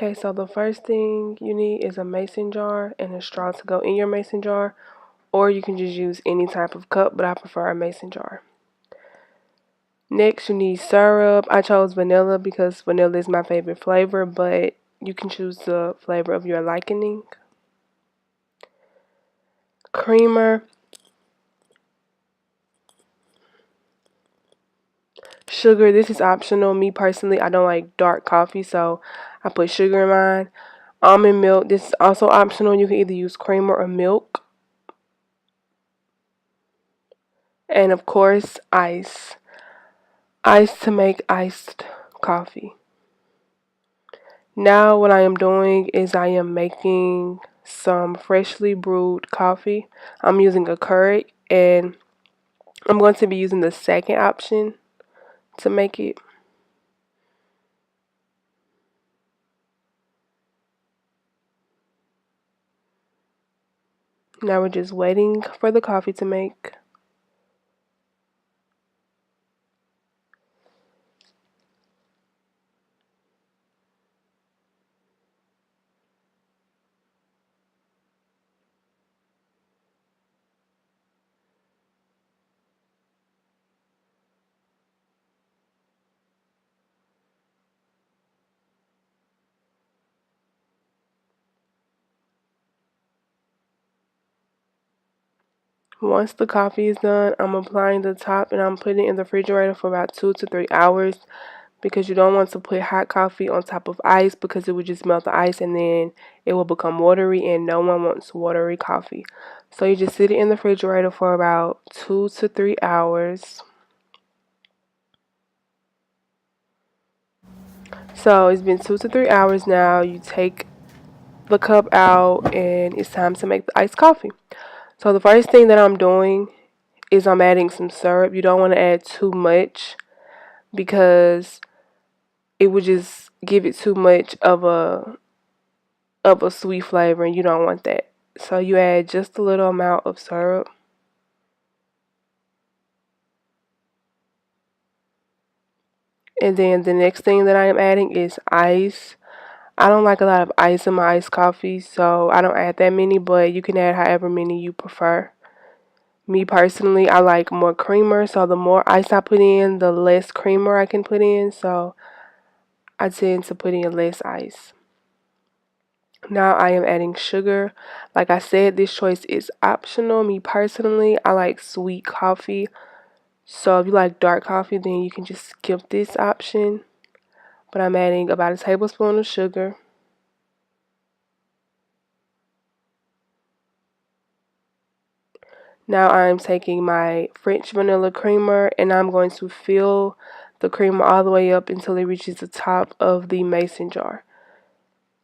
Okay, so the first thing you need is a mason jar and a straw to go in your mason jar, or you can just use any type of cup, but I prefer a mason jar. Next, you need syrup. I chose vanilla because vanilla is my favorite flavor, but you can choose the flavor of your liking. Creamer, sugar. This is optional. Me personally, I don't like dark coffee, so I put sugar in mine. Almond milk. This is also optional. You can either use creamer or milk. And of course, ice. Ice to make iced coffee. Now what I am doing is I am making some freshly brewed coffee. I'm using a Keurig, and I'm going to be using the second option to make it. Now we're just waiting for the coffee to make. Once the coffee is done, I'm applying the top and I'm putting it in the refrigerator for about 2 to 3 hours, because you don't want to put hot coffee on top of ice because it would just melt the ice and then it will become watery, and no one wants watery coffee. So you just sit it in the refrigerator for about 2 to 3 hours. So it's been 2 to 3 hours now. You take the cup out and it's time to make the iced coffee. So the first thing that I'm doing is I'm adding some syrup. You don't want to add too much because it would just give it too much of a sweet flavor, and you don't want that. So you add just a little amount of syrup. And then the next thing that I am adding is ice. I don't like a lot of ice in my iced coffee, so I don't add that many, but you can add however many you prefer. Me personally, I like more creamer, so the more ice I put in, the less creamer I can put in, so I tend to put in less ice. Now I am adding sugar. Like I said, this choice is optional. Me personally, I like sweet coffee. So if you like dark coffee, then you can just skip this option. But I'm adding about a tablespoon of sugar. Now I'm taking my French vanilla creamer and I'm going to fill the creamer all the way up until it reaches the top of the mason jar.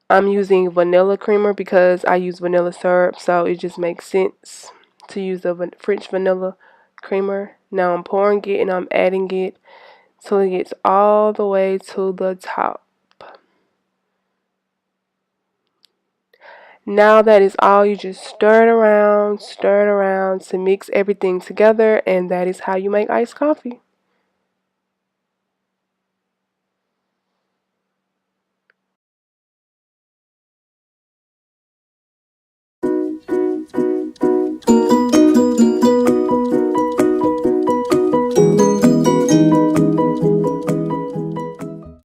I'm using vanilla creamer because I use vanilla syrup, so it just makes sense to use the French vanilla creamer. Now I'm pouring it and I'm adding it till it gets all the way to the top. Now that is all, you just stir it around to mix everything together, and that is how you make iced coffee.